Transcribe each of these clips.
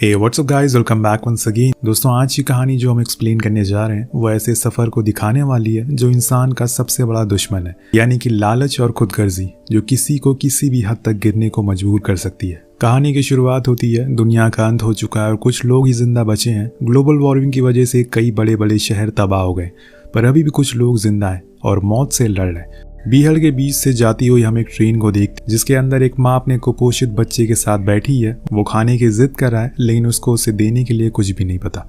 हे what's up guys, welcome back once again. दोस्तों, आज की कहानी जो हम एक्सप्लेन करने जा रहे हैं वो ऐसे सफर को दिखाने वाली है जो इंसान का सबसे बड़ा दुश्मन है, यानी कि लालच और खुदगर्जी, जो किसी को किसी भी हद तक गिरने को मजबूर कर सकती है। कहानी की शुरुआत होती है, दुनिया का अंत हो चुका है और कुछ लोग ही जिंदा बचे हैं। ग्लोबल वार्मिंग की वजह से कई बड़े बड़े शहर तबाह हो गए, पर अभी भी कुछ लोग जिंदा हैं और मौत से लड़ रहे हैं। बीहड़ के बीच से जाती हुई हम एक ट्रेन को देखते जिसके अंदर एक माँ अपने कुपोषित बच्चे के साथ बैठी है। वो खाने की जिद कर रहा है, लेकिन उसको उसे देने के लिए कुछ भी नहीं पता।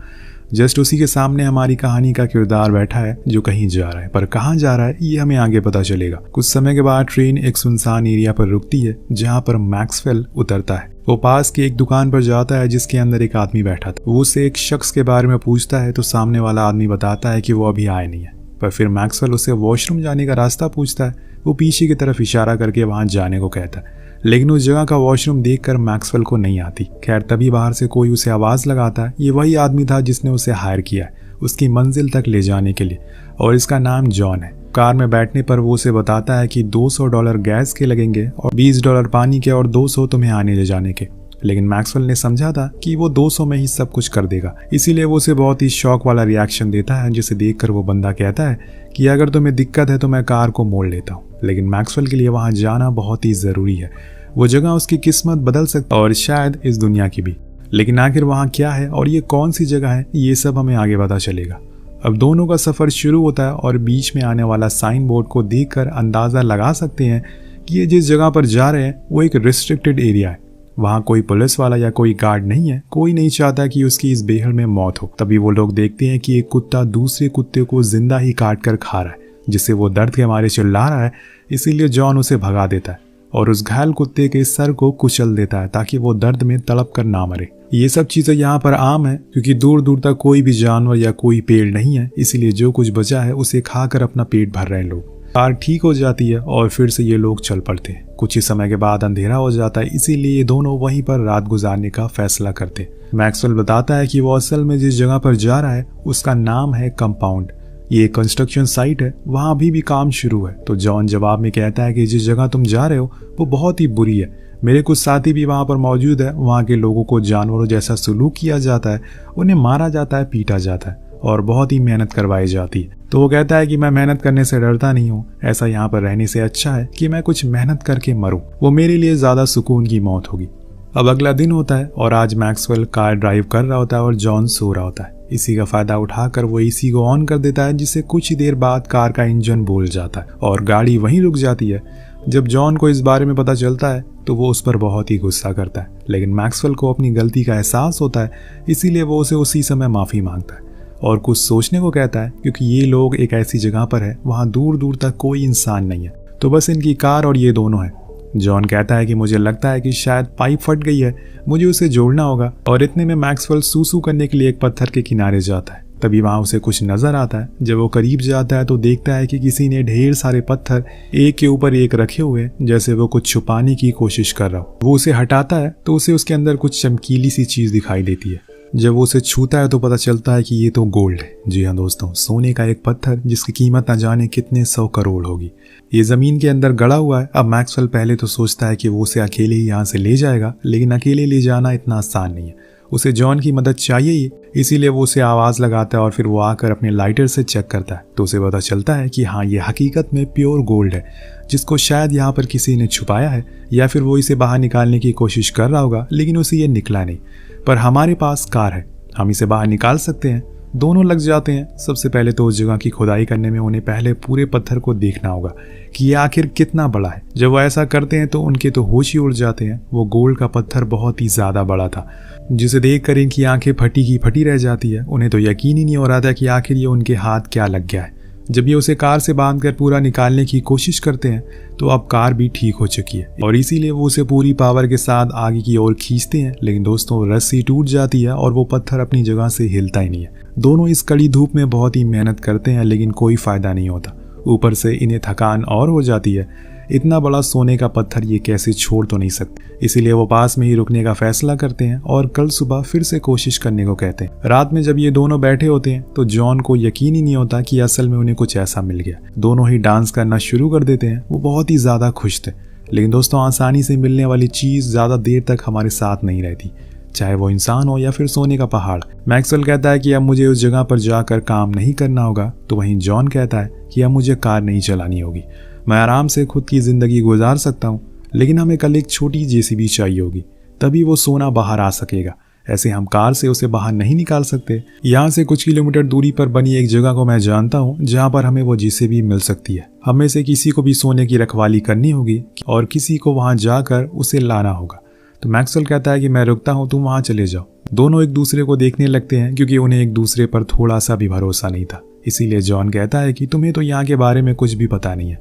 जस्ट उसी के सामने हमारी कहानी का किरदार बैठा है जो कहीं जा रहा है, पर कहाँ जा रहा है ये हमें आगे पता चलेगा। कुछ समय के बाद ट्रेन एक सुनसान एरिया पर रुकती है जहाँ पर मैक्सवेल उतरता है। वो पास की एक दुकान पर जाता है जिसके अंदर एक आदमी बैठा था। वो उसे एक शख्स के बारे में पूछता है तो सामने वाला आदमी बताता है कि वो अभी आए नहीं है, पर फिर मैक्सवेल उसे वॉशरूम जाने का रास्ता पूछता है। वो पीछे की तरफ इशारा करके वहां जाने को कहता है, लेकिन उस जगह का वॉशरूम देखकर मैक्सवेल को नहीं आती। खैर, तभी बाहर से कोई उसे आवाज लगाता है। ये वही आदमी था जिसने उसे हायर किया है उसकी मंजिल तक ले जाने के लिए, और इसका नाम जॉन है। कार में बैठने पर वो उसे बताता है कि $200 गैस के लगेंगे और $20 पानी के और 200 तुम्हें आने ले जाने के। लेकिन मैक्सवेल ने समझा था कि वो 200 में ही सब कुछ कर देगा, इसीलिए वो उसे बहुत ही शौक वाला रिएक्शन देता है, जिसे देखकर वो बंदा कहता है कि अगर तुम्हें दिक्कत है तो मैं कार को मोड़ लेता हूँ। लेकिन मैक्सवेल के लिए वहां जाना बहुत ही जरूरी है। वो जगह उसकी किस्मत बदल सकती है और शायद इस दुनिया की भी। लेकिन आखिर वहां क्या है और ये कौन सी जगह है, ये सब हमें आगे पता चलेगा। अब दोनों का सफर शुरू होता है और बीच में आने वाला साइन बोर्ड को देखकर अंदाजा लगा सकते हैं कि ये जिस जगह पर जा रहे हैं वो एक रिस्ट्रिक्टेड एरिया है। वहाँ कोई पुलिस वाला या कोई गार्ड नहीं है। कोई नहीं चाहता कि उसकी इस बेहड़ में मौत हो। तभी वो लोग देखते हैं कि एक कुत्ता दूसरे कुत्ते को जिंदा ही काट कर खा रहा है, जिससे वो दर्द के मारे चिल्ला रहा है। इसीलिए जॉन उसे भगा देता है और उस घायल कुत्ते के सर को कुचल देता है ताकि वो दर्द में तड़प कर ना मरे। ये सब चीजें यहाँ पर आम है क्योंकि दूर दूर तक कोई भी जानवर या कोई पेड़ नहीं है, इसीलिए जो कुछ बचा है उसे खाकर अपना पेट भर रहे हैं लोग। कार ठीक हो जाती है और फिर से ये लोग चल पड़ते हैं। कुछ ही समय के बाद अंधेरा हो जाता है, इसीलिए ये दोनों वहीं पर रात गुजारने का फैसला करते हैं। मैक्सवेल बताता है कि वो असल में जिस जगह पर जा रहा है उसका नाम है कंपाउंड। ये कंस्ट्रक्शन साइट है, वहां अभी भी काम शुरू है। तो जॉन जवाब में कहता है कि जिस जगह तुम जा रहे हो वो बहुत ही बुरी है। मेरे कुछ साथी भी वहां पर मौजूद है। वहां के लोगों को जानवरों जैसा सलूक किया जाता है, उन्हें मारा जाता है, पीटा जाता है और बहुत ही मेहनत करवाई जाती है। तो वो कहता है कि मैं मेहनत करने से डरता नहीं हूँ, ऐसा यहाँ पर रहने से अच्छा है कि मैं कुछ मेहनत करके मरूं। वो मेरे लिए ज्यादा सुकून की मौत होगी। अब अगला दिन होता है और आज मैक्सवेल कार ड्राइव कर रहा होता है और जॉन सो रहा होता है। इसी का फायदा उठाकर वो एसी को ऑन कर देता है, जिससे कुछ ही देर बाद कार का इंजन बोल जाता है और गाड़ी वहीं रुक जाती है। जब जॉन को इस बारे में पता चलता है तो वो उस पर बहुत ही गुस्सा करता है, लेकिन मैक्सवेल को अपनी गलती का एहसास होता है, इसीलिए वो उसे उसी समय माफी मांगता है और कुछ सोचने को कहता है, क्योंकि ये लोग एक ऐसी जगह पर है वहां दूर दूर तक कोई इंसान नहीं है, तो बस इनकी कार और ये दोनों है। जॉन कहता है कि मुझे लगता है कि शायद पाइप फट गई है, मुझे उसे जोड़ना होगा। और इतने में मैक्सवेल सूसू करने के लिए एक पत्थर के किनारे जाता है। तभी वहां उसे कुछ नजर आता है। जब वो करीब जाता है तो देखता है कि किसी ने ढेर सारे पत्थर एक के ऊपर एक रखे हुए, जैसे वो कुछ छुपाने की कोशिश कर रहा हो। वो उसे हटाता है तो उसे उसके अंदर कुछ चमकीली सी चीज दिखाई देती है। जब वो उसे छूता है तो पता चलता है कि ये तो गोल्ड है। जी हाँ दोस्तों, सोने का एक पत्थर जिसकी कीमत न जाने कितने 100 करोड़ होगी। ये जमीन के अंदर गड़ा हुआ है। अब मैक्सवेल पहले तो सोचता है कि वो उसे अकेले ही यहाँ से ले जाएगा, लेकिन अकेले ले जाना इतना आसान नहीं है। उसे जॉन की मदद चाहिए ही, इसीलिए वो उसे आवाज लगाता है और फिर वो आकर अपने लाइटर से चेक करता है तो उसे पता चलता है कि हाँ, ये हकीकत में प्योर गोल्ड है, जिसको शायद यहाँ पर किसी ने छुपाया है या फिर वो इसे बाहर निकालने की कोशिश कर रहा होगा, लेकिन उसे ये निकला नहीं। पर हमारे पास कार है, हम इसे बाहर निकाल सकते हैं। दोनों लग जाते हैं। सबसे पहले तो उस जगह की खुदाई करने में उन्हें पहले पूरे पत्थर को देखना होगा कि ये आखिर कितना बड़ा है। जब वो ऐसा करते हैं तो उनके तो होश ही उड़ जाते हैं। वो गोल्ड का पत्थर बहुत ही ज्यादा बड़ा था, जिसे देखकर इनकी आंखें फटी की फटी रह जाती है। उन्हें तो यकीन ही नहीं हो रहा था कि आखिर ये उनके हाथ क्या लग गया है। जब ये उसे कार से बांधकर पूरा निकालने की कोशिश करते हैं तो अब कार भी ठीक हो चुकी है और इसीलिए वो उसे पूरी पावर के साथ आगे की ओर खींचते हैं। लेकिन दोस्तों, रस्सी टूट जाती है और वो पत्थर अपनी जगह से हिलता ही नहीं है। दोनों इस कड़ी धूप में बहुत ही मेहनत करते हैं, लेकिन कोई फायदा नहीं होता। ऊपर से इन्हें थकान और हो जाती है। इतना बड़ा सोने का पत्थर ये कैसे छोड़ तो नहीं सकते, इसीलिए वो पास में ही रुकने का फैसला करते हैं और कल सुबह फिर से कोशिश करने को कहते हैं। रात में जब ये दोनों बैठे होते हैं तो जॉन को यकीन ही नहीं होता कि असल में उन्हें कुछ ऐसा मिल गया। दोनों ही डांस करना शुरू कर देते हैं। वो बहुत ही ज्यादा खुश थे, लेकिन दोस्तों आसानी से मिलने वाली चीज ज्यादा देर तक हमारे साथ नहीं रहती। चाहे वो इंसान हो या फिर सोने का पहाड़। मैक्सवेल कहता है कि अब मुझे उस जगह पर जाकर काम नहीं करना होगा, तो वहीं जॉन कहता है कि अब मुझे कार नहीं चलानी होगी, मैं आराम से खुद की जिंदगी गुजार सकता हूँ, लेकिन हमें कल एक छोटी जेसीबी चाहिए होगी, तभी वो सोना बाहर आ सकेगा। ऐसे हम कार से उसे बाहर नहीं निकाल सकते। यहाँ से कुछ किलोमीटर दूरी पर बनी एक जगह को मैं जानता हूँ जहाँ पर हमें वो जेसीबी मिल सकती है। हमें से किसी को भी सोने की रखवाली करनी होगी और किसी को वहाँ जाकर उसे लाना होगा। तो मैक्सवेल कहता है कि मैं रुकता हूँ, तुम वहाँ चले जाओ। दोनों एक दूसरे को देखने लगते हैं क्योंकि उन्हें एक दूसरे पर थोड़ा सा भी भरोसा नहीं था। इसीलिए जॉन कहता है कि तुम्हें तो यहाँ के बारे में कुछ भी पता नहीं है,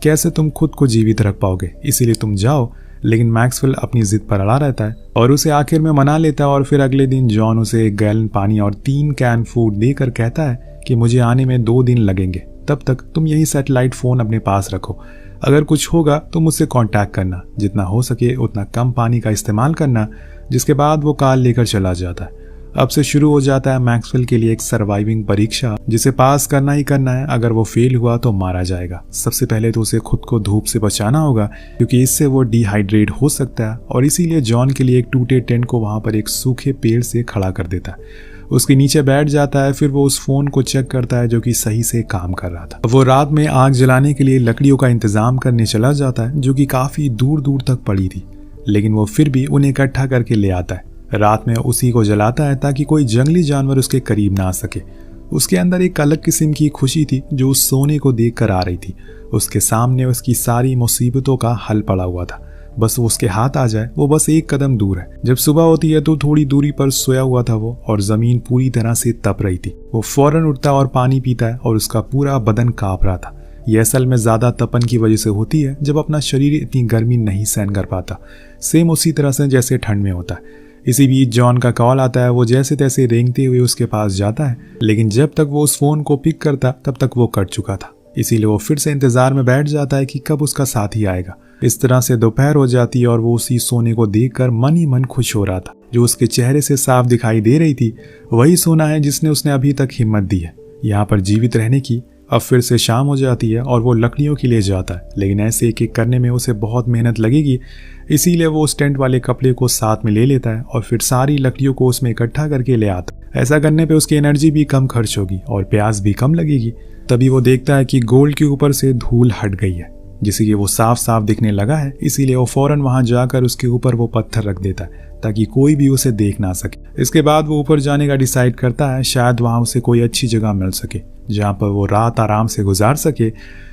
कैसे तुम खुद को जीवित रख पाओगे, इसीलिए तुम जाओ। लेकिन मैक्सवेल अपनी जिद पर अड़ा रहता है और उसे आखिर में मना लेता है। और फिर अगले दिन जॉन उसे 1 गैलन पानी और 3 कैन फूड देकर कहता है कि मुझे आने में 2 दिन लगेंगे, तब तक तुम यही सैटेलाइट फोन अपने पास रखो। अगर कुछ होगा तो मुझसे कांटेक्ट करना, जितना हो सके उतना कम पानी का इस्तेमाल करना। जिसके बाद वो कार लेकर चला जाता है। अब से शुरू हो जाता है मैक्सवेल के लिए एक सर्वाइविंग परीक्षा, जिसे पास करना ही करना है। अगर वो फेल हुआ तो मारा जाएगा। सबसे पहले तो उसे खुद को धूप से बचाना होगा क्योंकि इससे वो डिहाइड्रेट हो सकता है, और इसीलिए जॉन के लिए एक टूटे टेंट को वहां पर एक सूखे पेड़ से खड़ा कर देता है। उसके नीचे बैठ जाता है। फिर वो उस फोन को चेक करता है जो कि सही से काम कर रहा था। वो रात में आग जलाने के लिए लकड़ियों का इंतजाम करने चला जाता है जो कि काफी दूर दूर तक पड़ी थी, लेकिन वो फिर भी उन्हें इकट्ठा करके ले आता है। रात में उसी को जलाता है ताकि कोई जंगली जानवर उसके करीब ना आ सके। उसके अंदर एक अलग किस्म की खुशी थी जो उस सोने को देख कर आ रही थी। उसके सामने उसकी सारी मुसीबतों का हल पड़ा हुआ था, बस वो उसके हाथ आ जाए। वो बस एक कदम दूर है। जब सुबह होती है तो थोड़ी दूरी पर सोया हुआ था वो, और जमीन पूरी तरह से तप रही थी। वो फौरन उठता और पानी पीता है और उसका पूरा बदन कांप रहा था। ये असल में ज्यादा तपन की वजह से होती है जब अपना शरीर इतनी गर्मी नहीं सहन कर पाता, सेम उसी तरह से जैसे ठंड में होता है। इसी बीच जॉन का कॉल आता है। वो जैसे तैसे रेंगते हुए उसके पास जाता है, लेकिन जब तक वो उस फोन को पिक करता तब तक वो कट चुका था। इसीलिए वो फिर से इंतजार में बैठ जाता है कि कब उसका साथी आएगा। इस तरह से दोपहर हो जाती है और वो उसी सोने को देखकर मन ही मन खुश हो रहा था। जो उसके चेहरे से साफ दिखाई दे रही थी वही सोना है जिसने उसने अभी तक हिम्मत दी है यहाँ पर जीवित रहने की। अब फिर से शाम हो जाती है और वो लकड़ियों के लिए जाता है, लेकिन ऐसे एक एक करने में उसे बहुत मेहनत लगेगी। इसीलिए वो उस टेंट वाले कपड़े को साथ में ले लेता है और फिर सारी लकड़ियों को उसमें इकट्ठा करके ले आता है। ऐसा करने पे उसकी एनर्जी भी कम खर्च होगी और प्यास भी कम लगेगी। तभी वो देखता है कि गोल्ड के ऊपर से धूल हट गई है, जिसे कि वो साफ साफ दिखने लगा है। इसीलिए वो फौरन वहां जाकर उसके ऊपर वो पत्थर रख देता है ताकि कोई भी उसे देख ना सके। इसके बाद वो ऊपर जाने का डिसाइड करता है। शायद वहां उसे कोई अच्छी जगह मिल सके जहां पर वो रात आराम से गुजार सके,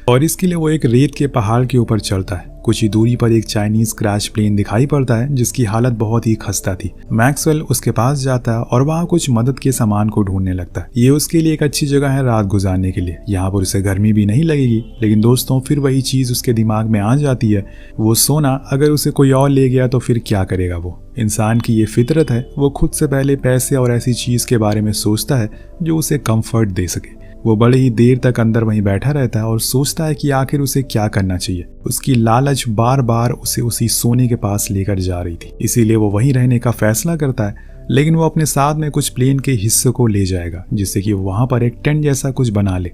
और इसके लिए वो एक रेत के पहाड़ के ऊपर चलता है। कुछ ही दूरी पर एक चाइनीज क्रैश प्लेन दिखाई पड़ता है जिसकी हालत बहुत ही खस्ता थी। मैक्सवेल उसके पास जाता है और वहाँ कुछ मदद के सामान को ढूंढने लगता है। ये उसके लिए एक अच्छी जगह है रात गुजारने के लिए। यहाँ पर उसे गर्मी भी नहीं लगेगी। लेकिन दोस्तों फिर वही चीज उसके दिमाग में आ जाती है, वो सोना अगर उसे कोई और ले गया तो फिर क्या करेगा वो। इंसान की ये फितरत है, वो खुद से पहले पैसे और ऐसी चीज के बारे में सोचता है जो उसे कंफर्ट दे सके। वो बड़े ही देर तक अंदर वहीं बैठा रहता है और सोचता है कि आखिर उसे क्या करना चाहिए। उसकी लालच बार बार उसे उसी सोने के पास लेकर जा रही थी, इसीलिए वो वहीं रहने का फैसला करता है। लेकिन वो अपने साथ में कुछ प्लेन के हिस्से को ले जाएगा जिससे कि वो वहां पर एक टेंट जैसा कुछ बना ले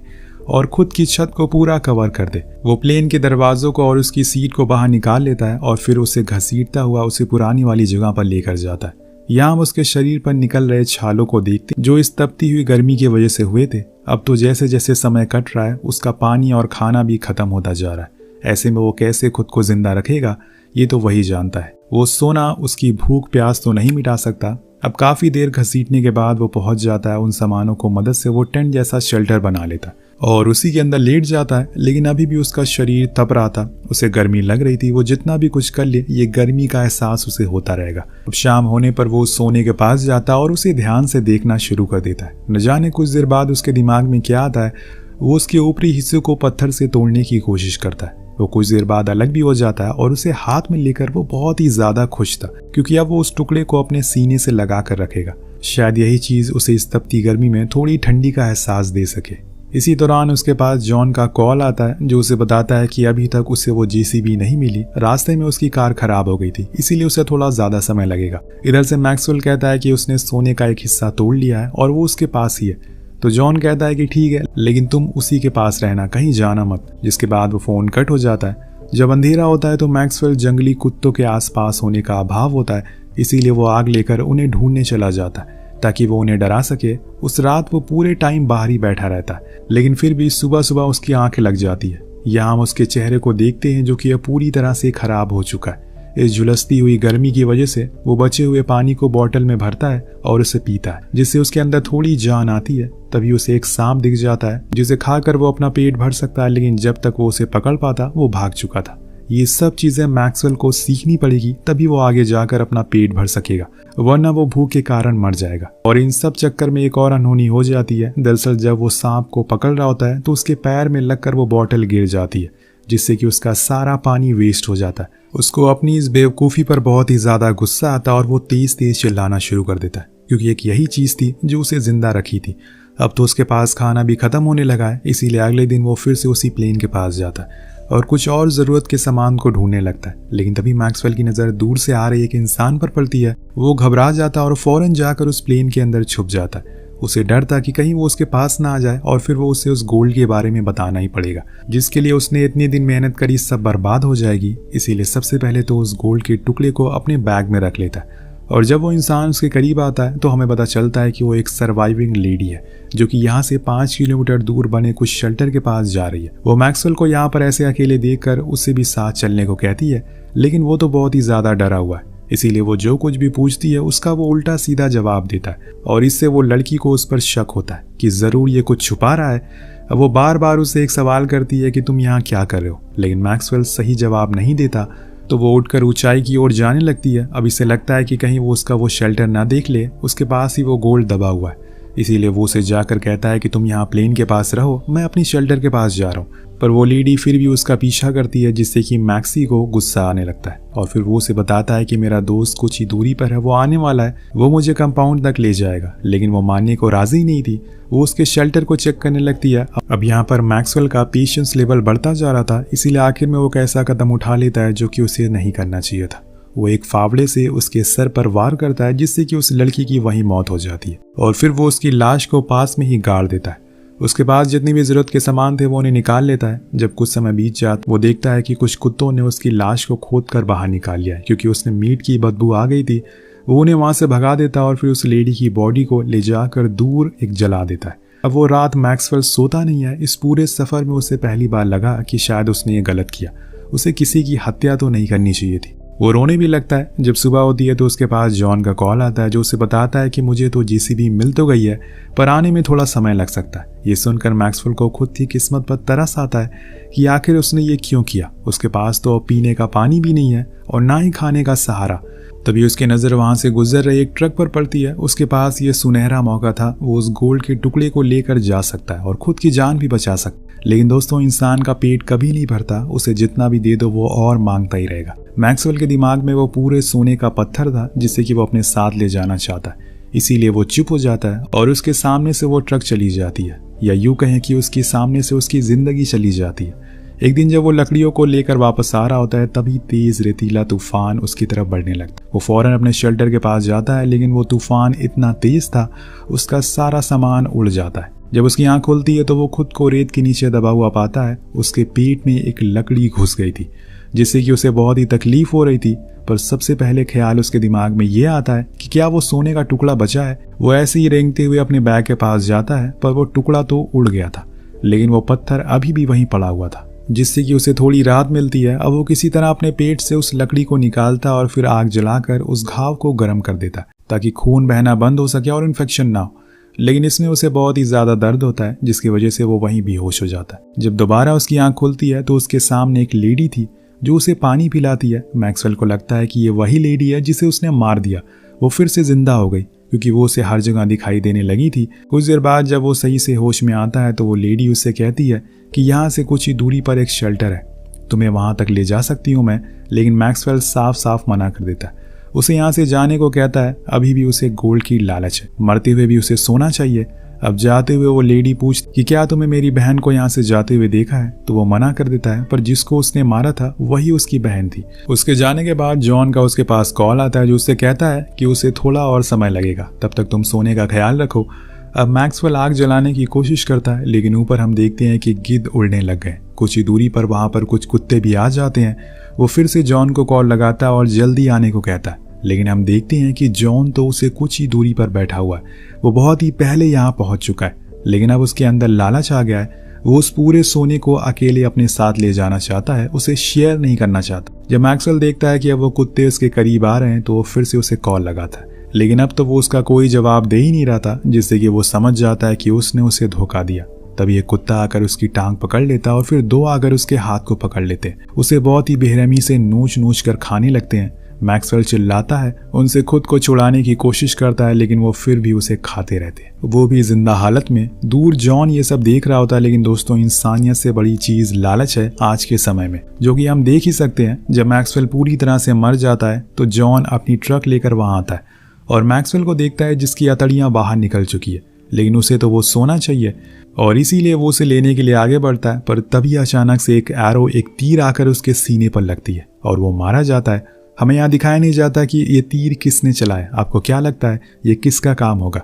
और खुद की छत को पूरा कवर कर दे। वो प्लेन के दरवाजों को और उसकी सीट को बाहर निकाल लेता है और फिर उसे घसीटता हुआ उसे पुरानी वाली जगह पर लेकर जाता है। यहाँ हम उसके शरीर पर निकल रहे छालों को देखते जो इस तपती हुई गर्मी की वजह से हुए थे। अब तो जैसे जैसे समय कट रहा है उसका पानी और खाना भी खत्म होता जा रहा है। ऐसे में वो कैसे खुद को जिंदा रखेगा ये तो वही जानता है। वो सोना उसकी भूख प्यास तो नहीं मिटा सकता। अब काफी देर घसीटने के बाद वो पहुंच जाता है। उन सामानों को मदद से वो टेंट जैसा शेल्टर बना लेता है और उसी के अंदर लेट जाता है। लेकिन अभी भी उसका शरीर तप रहा था, उसे गर्मी लग रही थी। वो जितना भी कुछ कर ले ये गर्मी का एहसास उसे होता रहेगा। अब शाम होने पर वो सोने के पास जाता है और उसे ध्यान से देखना शुरू कर देता है। न जाने कुछ देर बाद उसके दिमाग में क्या आता है, वो उसके ऊपरी हिस्से को पत्थर से तोड़ने की कोशिश करता है। वो कुछ देर बाद अलग भी हो जाता है और उसे हाथ में लेकर वो बहुत ही ज्यादा खुश था क्योंकि अब वो उस टुकड़े को अपने सीने से लगा कर रखेगा। शायद यही चीज उसे इस तपती गर्मी में थोड़ी ठंडी का एहसास दे सके। इसी दौरान उसके पास जॉन का कॉल आता है जो उसे बताता है कि अभी तक उसे वो जेसीबी नहीं मिली। रास्ते में उसकी कार खराब हो गई थी, इसीलिए उसे थोड़ा ज्यादा समय लगेगा। इधर से मैक्सवेल कहता है कि उसने सोने का एक हिस्सा तोड़ लिया है और वो उसके पास ही है। तो जॉन कहता है कि ठीक है, लेकिन तुम उसी के पास रहना, कहीं जाना मत। जिसके बाद वो फोन कट हो जाता है। जब अंधेरा होता है तो मैक्सवेल जंगली कुत्तों के आसपास होने का अभाव होता है इसीलिए वो आग लेकर उन्हें ढूंढने चला जाता है ताकि वो उन्हें डरा सके। उस रात वो पूरे टाइम बाहर ही बैठा रहता है, लेकिन फिर भी सुबह सुबह उसकी आंखें लग जाती है। यहाँ हम उसके चेहरे को देखते हैं जो कि अब पूरी तरह से खराब हो चुका है। इस झुलसती हुई गर्मी की वजह से वो बचे हुए पानी को बोतल में भरता है और उसे पीता है, जिससे उसके अंदर थोड़ी जान आती है। तभी उसे एक सांप दिख जाता है जिसे खाकर वो अपना पेट भर सकता है, लेकिन जब तक वो उसे पकड़ पाता वो भाग चुका था। ये सब चीजें मैक्सवेल को सीखनी पड़ेगी, तभी वो आगे जाकर अपना पेट भर सकेगा, वरना वो भूख के कारण मर जाएगा। और इन सब चक्कर में एक और अनहोनी हो जाती है। दरअसल जब वो सांप को पकड़ रहा होता है तो उसके पैर में लगकर वो बोतल गिर जाती है, जिससे कि उसका सारा पानी वेस्ट हो जाता है। उसको अपनी इस बेवकूफ़ी पर बहुत ही ज़्यादा गुस्सा आता है और वो तेज तेज चिल्लाना शुरू कर देता है, क्योंकि एक यही चीज़ थी जो उसे जिंदा रखी थी। अब तो उसके पास खाना भी ख़त्म होने लगा है, इसीलिए अगले दिन वो फिर से उसी प्लेन के पास जाता है और कुछ और ज़रूरत के सामान को ढूंढने लगता है। लेकिन तभी मैक्सवेल की नज़र दूर से आ रही एक इंसान पर पड़ती है। वो घबरा जाता है और फौरन जाकर उस प्लेन के अंदर छुप जाता है। उसे डर था कि कहीं वो उसके पास ना आ जाए और फिर वो उसे उस गोल्ड के बारे में बताना ही पड़ेगा, जिसके लिए उसने इतने दिन मेहनत करी सब बर्बाद हो जाएगी। इसीलिए सबसे पहले तो उस गोल्ड के टुकड़े को अपने बैग में रख लेता है। और जब वो इंसान उसके करीब आता है तो हमें पता चलता है कि वो एक सर्वाइविंग लेडी है, जो कि यहाँ से 5 किलोमीटर दूर बने कुछ शेल्टर के पास जा रही है। वो मैक्सवेल को यहाँ पर ऐसे अकेले देखकर उससे भी साथ चलने को कहती है, लेकिन वो तो बहुत ही ज़्यादा डरा हुआ है। इसीलिए वो जो कुछ भी पूछती है उसका वो उल्टा सीधा जवाब देता है और इससे वो लड़की को उस पर शक होता है कि ज़रूर ये कुछ छुपा रहा है। अब वो बार बार उससे एक सवाल करती है कि तुम यहाँ क्या कर रहे हो, लेकिन मैक्सवेल सही जवाब नहीं देता। तो वो उठकर ऊंचाई की ओर जाने लगती है। अब इसे लगता है कि कहीं वो उसका वो शेल्टर ना देख ले, उसके पास ही वो गोल्ड दबा हुआ है। इसीलिए वो उसे जाकर कहता है कि तुम यहाँ प्लेन के पास रहो, मैं अपनी शेल्टर के पास जा रहा हूँ। पर वो लेडी फिर भी उसका पीछा करती है, जिससे कि मैक्सी को गुस्सा आने लगता है और फिर वो उसे बताता है कि मेरा दोस्त कुछ ही दूरी पर है, वो आने वाला है, वो मुझे कंपाउंड तक ले जाएगा। लेकिन वो मानने को राजी नहीं थी। वो उसके शेल्टर को चेक करने लगती है। अब यहाँ पर मैक्सवेल का पेशेंस लेवल बढ़ता जा रहा था, इसीलिए आखिर में वो एक ऐसा कदम उठा लेता है जो कि उसे नहीं करना चाहिए था। वो एक फावड़े से उसके सर पर वार करता है, जिससे कि उस लड़की की वहीं मौत हो जाती है और फिर वो उसकी लाश को पास में ही गाड़ देता है। उसके पास जितनी भी जरूरत के सामान थे वो उन्हें निकाल लेता है। जब कुछ समय बीत जाता वो देखता है कि कुछ कुत्तों ने उसकी लाश को खोद कर बाहर निकाल लिया है, क्योंकि उसने मीट की बदबू आ गई थी। वो उन्हें वहां से भगा देता और फिर उस लेडी की बॉडी को ले जाकर दूर एक जला देता है। अब वो रात मैक्सवेल सोता नहीं है। इस पूरे सफर में उसे पहली बार लगा कि शायद उसने ये गलत किया, उसे किसी की हत्या तो नहीं करनी चाहिए थी। वो रोने भी लगता है। जब सुबह होती है तो उसके पास जॉन का कॉल आता है, जो उसे बताता है कि मुझे तो जेसीबी मिल तो गई है, पर आने में थोड़ा समय लग सकता है। ये सुनकर मैक्सवेल को खुद की किस्मत पर तरस आता है कि आखिर उसने ये क्यों किया। उसके पास तो पीने का पानी भी नहीं है और ना ही खाने का सहारा। तभी उसकी नज़र वहां से गुजर रहे एक ट्रक पर पड़ती है। उसके पास ये सुनहरा मौका था, वो उस गोल्ड के टुकड़े को लेकर जा सकता है और खुद की जान भी बचा सकता है। लेकिन दोस्तों, इंसान का पेट कभी नहीं भरता, उसे जितना भी दे दो वो और मांगता ही रहेगा। मैक्सवेल के दिमाग में वो पूरे सोने का पत्थर था, जिससे कि वो अपने साथ ले जाना चाहता है। इसीलिए वो चुप हो जाता है और उसके सामने से वो ट्रक चली जाती है, या यूं कहें कि उसके सामने से उसकी जिंदगी चली जाती है। एक दिन जब वो लकड़ियों को लेकर वापस आ रहा होता है, तभी तेज रेतीला तूफान उसकी तरफ बढ़ने लगता है। वो फौरन अपने शेल्टर के पास जाता है, लेकिन वो तूफान इतना तेज था उसका सारा सामान उड़ जाता है। जब उसकी आंख खुलती है तो वो खुद को रेत के नीचे दबा हुआ पाता है। उसके पेट में एक लकड़ी घुस गई थी, जिससे कि उसे बहुत ही तकलीफ हो रही थी। पर सबसे पहले ख्याल उसके दिमाग में ये आता है कि क्या वो सोने का टुकड़ा बचा है। वो ऐसे ही रेंगते हुए अपने बैग के पास जाता है, पर वो टुकड़ा तो उड़ गया था, लेकिन वो पत्थर अभी भी वहीं पड़ा हुआ था, जिससे कि उसे थोड़ी राहत मिलती है। अब वो किसी तरह अपने पेट से उस लकड़ी को निकालता और फिर आग जलाकर उस घाव को गर्म कर देता, ताकि खून बहना बंद हो सके और इन्फेक्शन ना हो। लेकिन इसमें उसे बहुत ही ज्यादा दर्द होता है, जिसकी वजह से वो वहीं बेहोश हो जाता है। जब दोबारा उसकी आंख खुलती है तो उसके सामने एक लेडी थी जो उसे पानी पिलाती है। मैक्सवेल को लगता है कि ये वही लेडी है जिसे उसने मार दिया। वो फिर से जिंदा हो गई, क्योंकि वो उसे हर जगह दिखाई देने लगी थी। कुछ देर बाद जब वो सही से होश में आता है तो वो लेडी उससे कहती है कि यहाँ से कुछ ही दूरी पर एक शेल्टर है, तुम्हें वहां तक ले जा सकती हूँ मैं। लेकिन मैक्सवेल साफ साफ मना कर देता है, उसे यहाँ से जाने को कहता है। अभी भी उसे गोल्ड की लालच है, मरते हुए भी उसे सोना चाहिए। अब जाते हुए वो लेडी पूछती कि क्या तुमने मेरी बहन को यहाँ से जाते हुए देखा है, तो वो मना कर देता है। पर जिसको उसने मारा था वही उसकी बहन थी। उसके जाने के बाद जॉन का उसके पास कॉल आता है, जो उससे कहता है कि उसे थोड़ा और समय लगेगा, तब तक तुम सोने का ख्याल रखो। अब मैक्सवेल आग जलाने की कोशिश करता है, लेकिन ऊपर हम देखते हैं कि गिद्ध उड़ने लग गए। कुछ ही दूरी पर वहां पर कुछ कुत्ते भी आ जाते हैं। वो फिर से जॉन को कॉल लगाता है और जल्दी आने को कहता है। लेकिन हम देखते हैं कि जॉन तो उसे कुछ ही दूरी पर बैठा हुआ है। वो बहुत ही पहले यहाँ पहुंच चुका है, लेकिन अब उसके अंदर लालच आ गया है। वो उस पूरे सोने को अकेले अपने साथ ले जाना चाहता है, उसे शेयर नहीं करना चाहता। जब मैक्सवेल देखता है कि अब वो कुत्ते उसके करीब आ रहे हैं तो वो फिर से उसे कॉल लगाता है, लेकिन अब तो वो उसका कोई जवाब दे ही नहीं रहा था, जिससे कि वो समझ जाता है कि उसने उसे धोखा दिया। तभी एक कुत्ता आकर उसकी टांग पकड़ लेता और फिर 2 आकर उसके हाथ को पकड़ लेते, उसे बहुत ही बेरहमी से नोच नोच कर खाने लगते हैं। मैक्सवेल चिल्लाता है, उनसे खुद को छुड़ाने की कोशिश करता है, लेकिन वो फिर भी उसे खाते रहते, वो भी जिंदा हालत में। दूर जॉन ये सब देख रहा होता है, लेकिन दोस्तों इंसानियत से बड़ी चीज लालच है आज के समय में, जो कि हम देख ही सकते हैं। जब मैक्सवेल पूरी तरह से मर जाता है तो जॉन अपनी ट्रक लेकर वहां आता है और मैक्सवेल को देखता है जिसकी अतड़ियां बाहर निकल चुकी है, लेकिन उसे तो वो सोना चाहिए और इसीलिए वो उसे लेने के लिए आगे बढ़ता है। पर तभी अचानक से एक एरो, एक तीर आकर उसके सीने पर लगती है और वो मारा जाता है। हमें यहाँ दिखाया नहीं जाता कि ये तीर किसने चलाया। आपको क्या लगता है ये किसका काम होगा?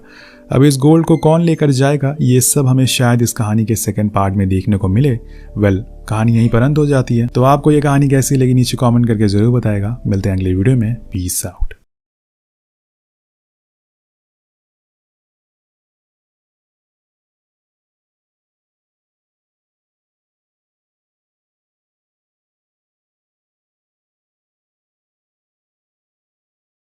अब इस गोल्ड को कौन लेकर जाएगा, ये सब हमें शायद इस कहानी के सेकंड पार्ट में देखने को मिले। कहानी यहीं पर अंत हो जाती है। तो आपको ये कहानी कैसी लगी नीचे कमेंट करके जरूर बताएगा। मिलते हैं अगले वीडियो में। Peace out.